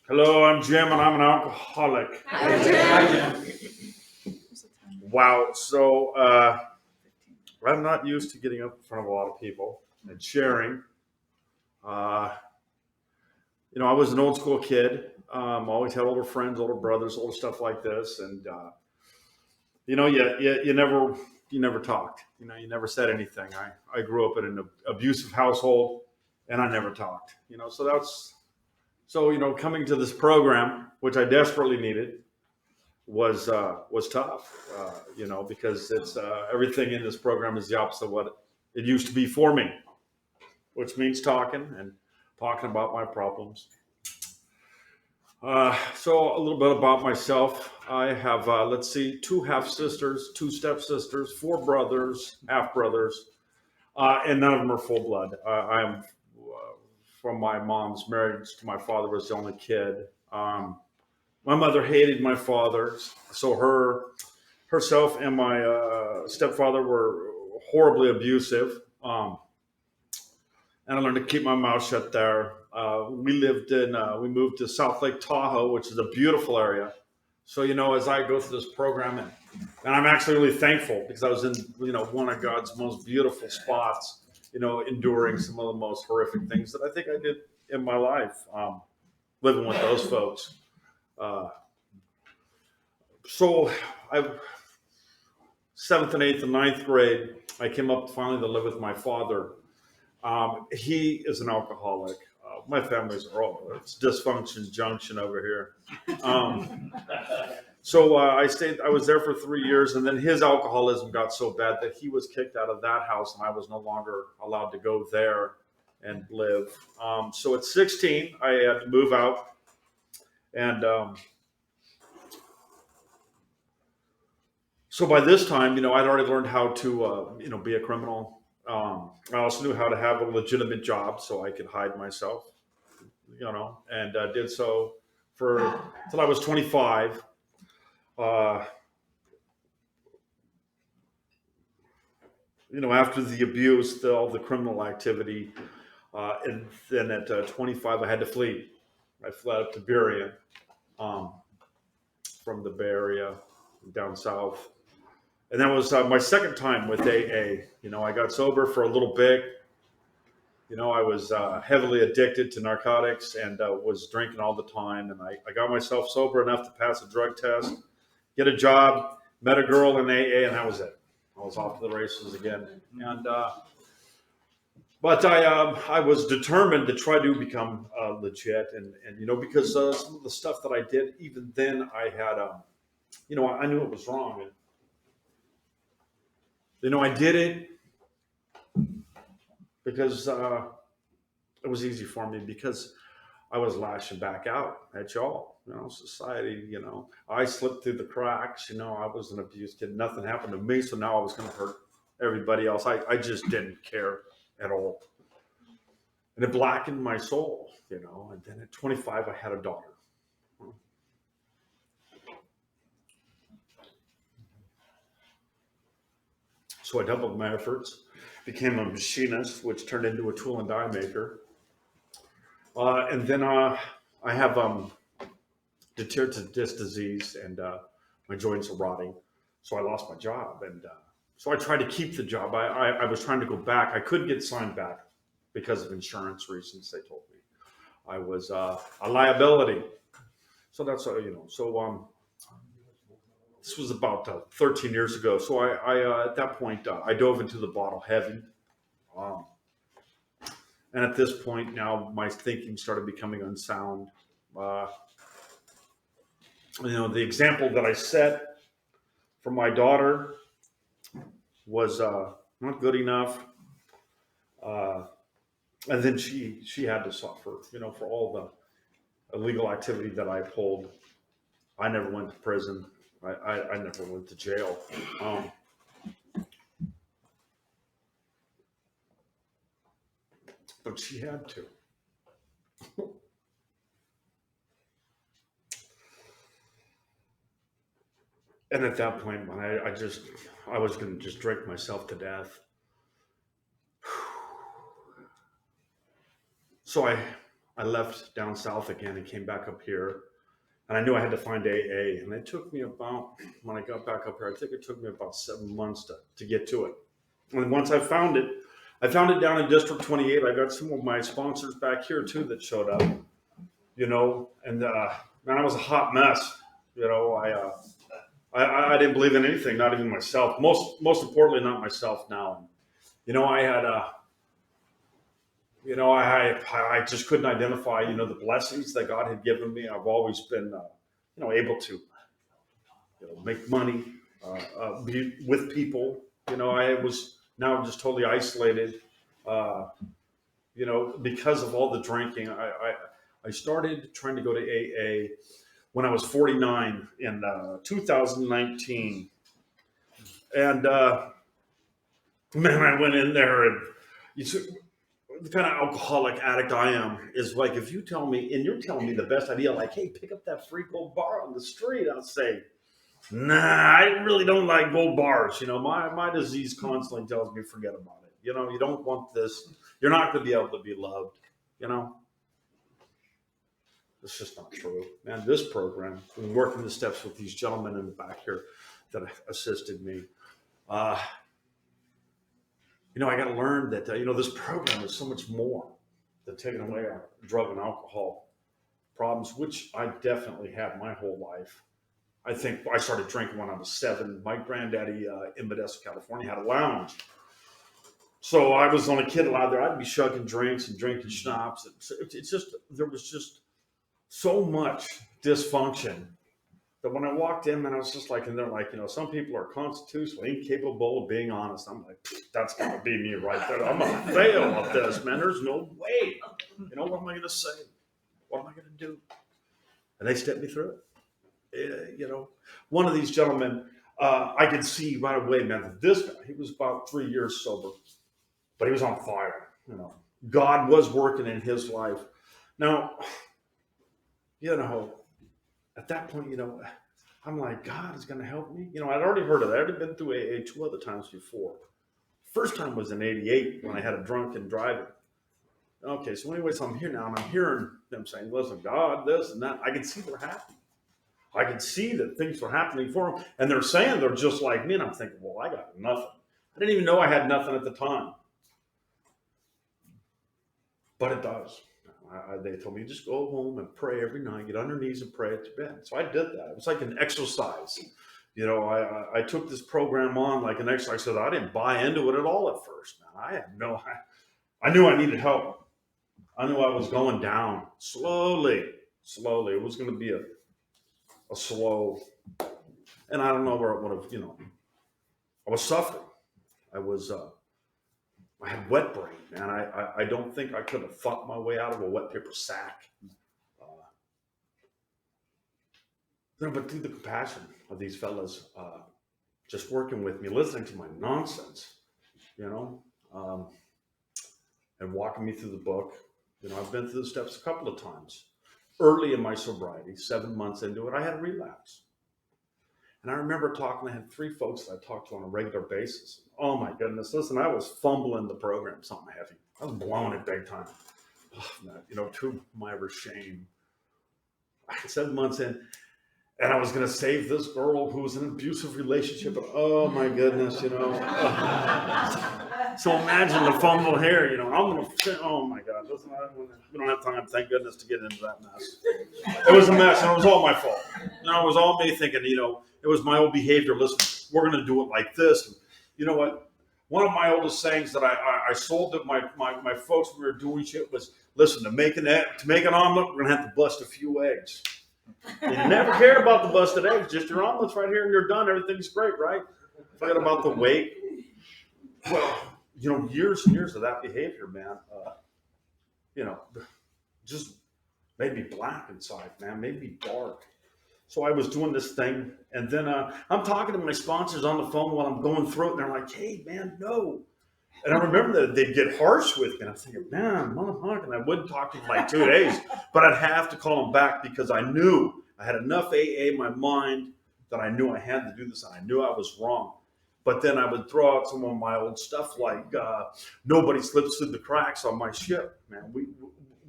Hello, I'm Jim, and I'm an alcoholic. Hi, Jim. Wow. So I'm not used to getting up in front of a lot of people and sharing. Uh, I was an old school kid. Always had older friends, older brothers, older stuff like this, and you never talked. You never said anything. I grew up in an abusive household, and I never talked. So coming to this program, which I desperately needed, was tough, because it's everything in this program is the opposite of what it used to be for me, which means talking about my problems. So a little bit about myself. I have, let's see, two half sisters, two stepsisters, four brothers, half brothers, and none of them are full blood. I am from my mom's marriage to my father was the only kid. My mother hated my father, so herself and my stepfather were horribly abusive. And I learned to keep my mouth shut there. We moved to South Lake Tahoe, which is a beautiful area. So, as I go through this program, and I'm actually really thankful because I was in, one of God's most beautiful spots, enduring some of the most horrific things that I think I did in my life, living with those folks. Uh, so I seventh and eighth and ninth grade, I came up finally to live with my father. He is an alcoholic. My family's it's dysfunction junction over here. So I was there for 3 years, and then his alcoholism got so bad that he was kicked out of that house, and I was no longer allowed to go there and live. So at 16, I had to move out, and so by this time, I'd already learned how to, be a criminal. I also knew how to have a legitimate job so I could hide myself, and did so for until I was 25. Uh, After the abuse, all the criminal activity, and then at 25, I had to flee. I fled up to Burien, um, from the Bay Area down south. And that was my second time with AA. I got sober for a little bit. I was heavily addicted to narcotics and was drinking all the time. And I got myself sober enough to pass a drug test, get a job, met a girl in AA, and that was it. I was off to the races again. And but I was determined to try to become legit, and because some of the stuff that I did, even then, I had I knew it was wrong, and I did it because it was easy for me because I was lashing back out at y'all. Society. I slipped through the cracks. I was an abused kid. Nothing happened to me, so now I was going to hurt everybody else. I just didn't care at all, and it blackened my soul. And then at 25, I had a daughter. So I doubled my efforts, became a machinist, which turned into a tool and die maker. And then I have deteriorative disc disease, and my joints are rotting. So I lost my job, and so I tried to keep the job. I was trying to go back. I couldn't get signed back because of insurance reasons. They told me I was a liability. So that's So this was about 13 years ago. So I at that point I dove into the bottle heavy. Um, and at this point now, my thinking started becoming unsound. Uh, the example that I set for my daughter was not good enough. Uh, and then she had to suffer, for all the illegal activity that I pulled. I never went to prison. I never went to jail. Um, but she had to. And at that point, when I was going to just drink myself to death. So I left down south again and came back up here. And I knew I had to find AA. And it took me about, when I got back up here, I think it took me about 7 months to get to it. And once I found it down in District 28. I got some of my sponsors back here too that showed up, and man, I was a hot mess. I didn't believe in anything, not even myself. Most importantly, not myself now. I had I just couldn't identify, the blessings that God had given me. I've always been, able to, make money, be with people. I was now just totally isolated, because of all the drinking. I started trying to go to AA when I was 49 in 2019. And man, I went in there, and the kind of alcoholic addict I am is like, if you tell me, and you're telling me the best idea, like, hey, pick up that free gold bar on the street, I'll say, nah, I really don't like gold bars. My disease constantly tells me forget about it. You don't want this. You're not going to be able to be loved. It's just not true, man. This program, I'm working the steps with these gentlemen in the back here that assisted me. I got to learn that, this program is so much more than taking away our drug and alcohol problems, which I definitely had my whole life. I think I started drinking when I was 7. My granddaddy in Modesto, California, had a lounge. So I was the only kid allowed there. I'd be shucking drinks and drinking schnapps. There was just so much dysfunction that when I walked in, man, I was just like, and they're like, some people are constitutionally incapable of being honest. I'm like, that's going to be me right there. I'm going to fail at this, man. There's no way. What am I going to say? What am I going to do? And they stepped me through it. One of these gentlemen, I could see right away, man, that this guy, he was about 3 years sober, but he was on fire. God was working in his life. Now, at that point, I'm like, God is going to help me. I'd already heard of that. I'd already been through AA 2 other times before. First time was in 88 when I had a drunk and driving. Okay, so anyways, I'm here now, and I'm hearing them saying, listen, God, this and that. I can see they're happy. I could see that things were happening for them. And they're saying they're just like me. And I'm thinking, well, I got nothing. I didn't even know I had nothing at the time. But it does. They told me, just go home and pray every night, get on your knees and pray at your bed. So I did that. It was like an exercise. I took this program on like an exercise. So I didn't buy into it at all at first. Man, I knew I needed help. I knew I was going down slowly. It was going to be a slow, and I don't know where it would have, I was suffering. I had wet brain, man. I don't think I could have fought my way out of a wet paper sack. But through the compassion of these fellas, just working with me, listening to my nonsense, and walking me through the book. I've been through the steps a couple of times. Early in my sobriety, 7 months into it, I had a relapse. And I remember I had 3 folks that I talked to on a regular basis. Oh my goodness, listen, I was fumbling the program, something heavy. I was blowing it big time. Oh, man, to my ever shame. 7 months in, and I was going to save this girl who was in an abusive relationship. But oh my goodness, So imagine the fumble here, I'm going to, oh my God, listen, we don't have time, thank goodness, to get into that mess. It was a mess, and it was all my fault. It was all me thinking, it was my old behavior. Listen, we're going to do it like this. And you know what? One of my oldest sayings that I sold to my folks when we were doing shit was, listen, to make an omelet, we're going to have to bust a few eggs. And you never cared about the busted eggs, just your omelets right here and you're done. Everything's great, right? Forget about the weight. Well, years and years of that behavior, man, just made me black inside, man, made me dark. So I was doing this thing, and then I'm talking to my sponsors on the phone while I'm going through it, and they're like, hey, man, no. And I remember that they'd get harsh with me, and I'm thinking, man, motherfucker, and I wouldn't talk to them for like 2 days, but I'd have to call them back because I knew I had enough AA in my mind that I knew I had to do this, and I knew I was wrong. But then I would throw out some of my old stuff like nobody slips through the cracks on my ship, man.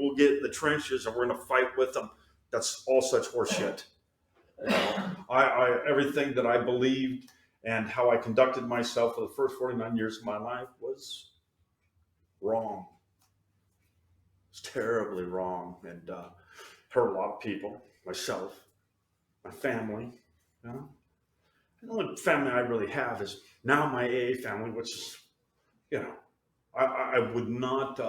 we'll get in the trenches and we're going to fight with them. That's all such horseshit. You know, everything that I believed and how I conducted myself for the first 49 years of my life was wrong. It's terribly wrong, and hurt a lot of people, myself, my family. You know, the only family I really have is now my AA family, which is, you know, I would not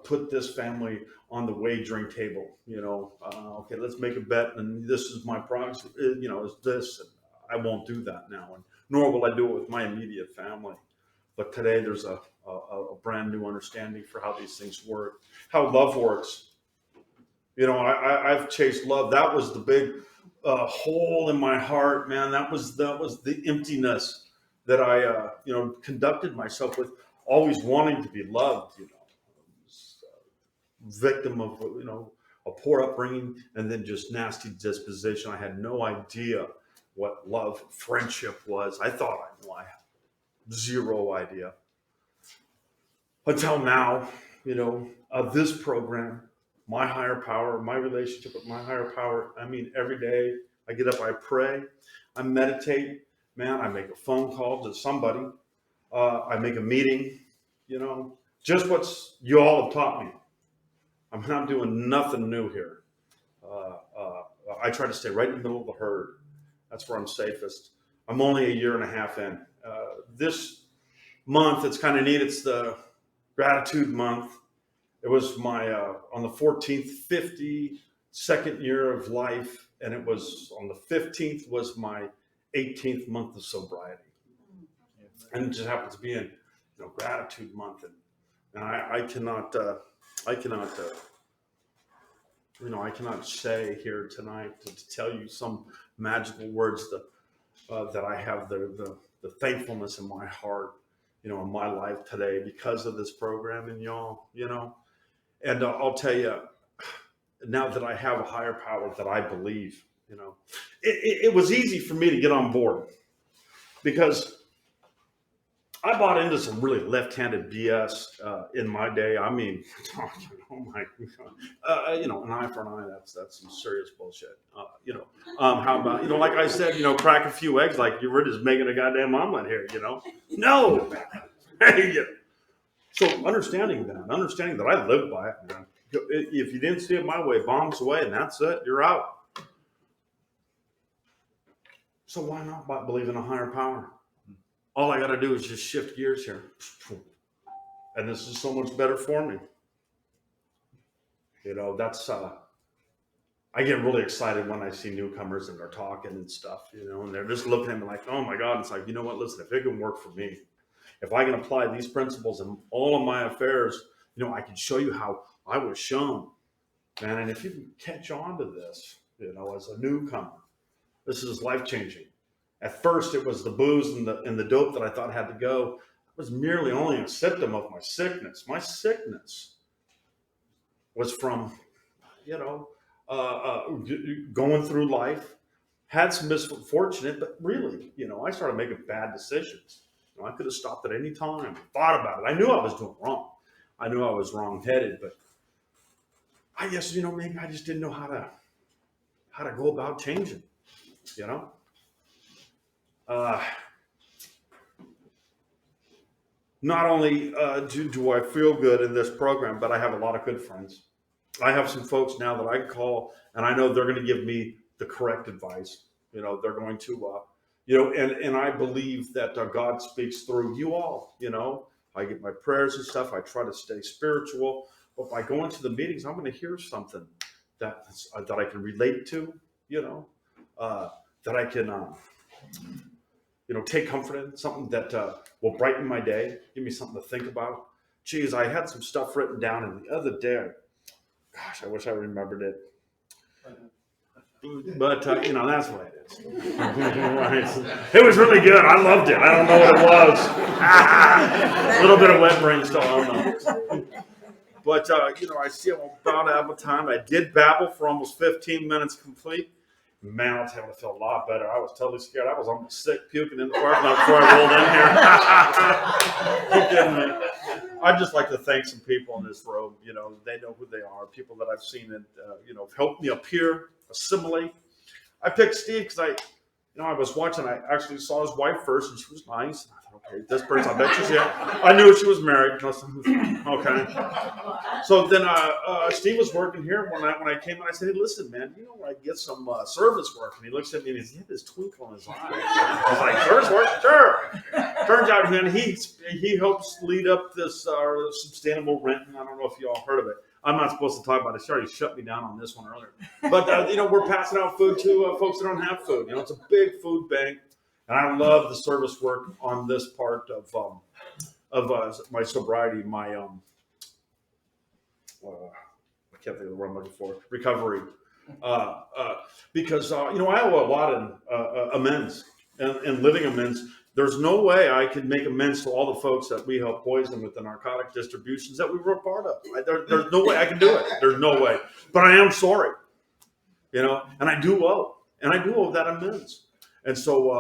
put this family on the wagering table. You know, okay, let's make a bet, and this is my prize. You know, is this? And I won't do that now, and nor will I do it with my immediate family. But today, there's a brand new understanding for how these things work, how love works. You know, I've chased love. That was the big hole in my heart, man. That was the emptiness that I, you know, conducted myself with, always wanting to be loved. You know, I was a victim of, you know, a poor upbringing and then just nasty disposition. I had no idea what love, friendship was. I thought I knew. I had zero idea until now. You know, this program. My higher power, my relationship with my higher power. I mean, every day I get up, I pray, I meditate, man, I make a phone call to somebody, I make a meeting, you know, just what you all have taught me. I'm not doing nothing new here. I try to stay right in the middle of the herd. That's where I'm safest. I'm only a year and a half in. This month, it's kind of neat. It's the gratitude month. It was my, on the 14th, 52nd year of life. And it was on the 15th was my 18th month of sobriety. And it just happens to be in, you know, gratitude month. And I cannot, you know, I cannot say here tonight to tell you some magical words that I have the thankfulness in my heart, you know, in my life today because of this program and y'all, you know. And I'll tell you, now that I have a higher power that I believe, you know, it was easy for me to get on board because I bought into some really left-handed BS in my day. I mean, oh my God, you know, an eye for an eye, that's some serious bullshit. You know, how about, you know, like I said, you know, crack a few eggs like you were just making a goddamn omelet here, you know? No. Hey, yeah. So understanding that I live by it, man. If you didn't see it my way, bombs away, and that's it. You're out. So why not believe in a higher power? All I got to do is just shift gears here, and this is so much better for me. You know, that's I get really excited when I see newcomers and they're talking and stuff, you know, and they're just looking at me like, oh my God. It's like, you know what? Listen, if it can work for me, if I can apply these principles in all of my affairs, you know, I can show you how I was shown, man. And if you can catch on to this, you know, as a newcomer, this is life-changing. At first, it was the booze and the dope that I thought had to go. It was merely only a symptom of my sickness. My sickness was from, you know, going through life, had some misfortune, but really, you know, I started making bad decisions. You know, I could have stopped at any time, thought about it. I knew I was doing wrong. I knew I was wrong-headed, but I guess, you know, maybe I just didn't know how to go about changing, you know? Not only do I feel good in this program, but I have a lot of good friends. I have some folks now that I can call, and I know they're going to give me the correct advice. You know, they're going to, you know, and I believe that God speaks through you all. You know, I get my prayers and stuff. I try to stay spiritual, but by going to the meetings, I'm going to hear something that I can relate to. You know, that I can, you know, take comfort in, something that will brighten my day, give me something to think about. Geez, I had some stuff written down, and the other day, gosh, I wish I remembered it. But, you know, that's what it is. It was really good. I loved it. I don't know what it was. A little bit of wet brain still, I don't know. But, you know, I see I'm about out of time. I did babble for almost 15 minutes complete. Man, I'll tell you, I feel a lot better. I was totally scared. I was almost sick, puking in the parking lot before I rolled in here. You kidding me? I'd just like to thank some people in this room. You know, they know who they are. People that I've seen that have helped me up here assimilate. I picked Steve because I was watching. I actually saw his wife first, and she was nice. I thought, okay, this person, I bet she's I knew she was married. Okay. So then Steve was working here one night when I came in. I said, hey, listen, man, I get some service work? And he looks at me and he had this twinkle in his eye. I was like, service work? Sure. Turns out, man, he helps lead up this sustainable renting. I don't know if you all heard of it. I'm not supposed to talk about it. She already shut me down on this one earlier. But, we're passing out food to folks that don't have food. It's a big food bank. And I love the service work on this part of my sobriety, my I can't think of the word I'm looking for, recovery. Because, I owe a lot in amends and living amends. There's no way I can make amends to all the folks that we helped poison with the narcotic distributions that we were a part of. There's no way I can do it. There's no way. But I am sorry, and I do owe. And I do owe that amends. And so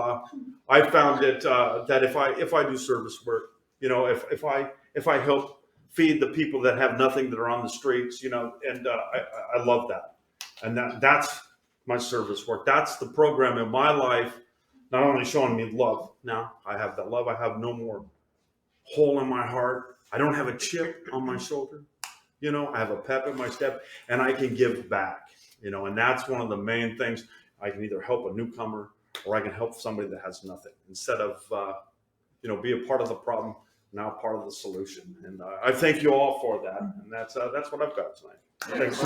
I found that if I do service work, if I help feed the people that have nothing that are on the streets, and I love that. And that's my service work. That's the program in my life, not only showing me love. Now I have that love. I have no more hole in my heart. I don't have a chip on my shoulder. I have a pep in my step, and I can give back, and that's one of the main things. I can either help a newcomer or I can help somebody that has nothing instead of, be a part of the problem, now part of the solution. And I thank you all for that. And that's what I've got tonight. Thanks.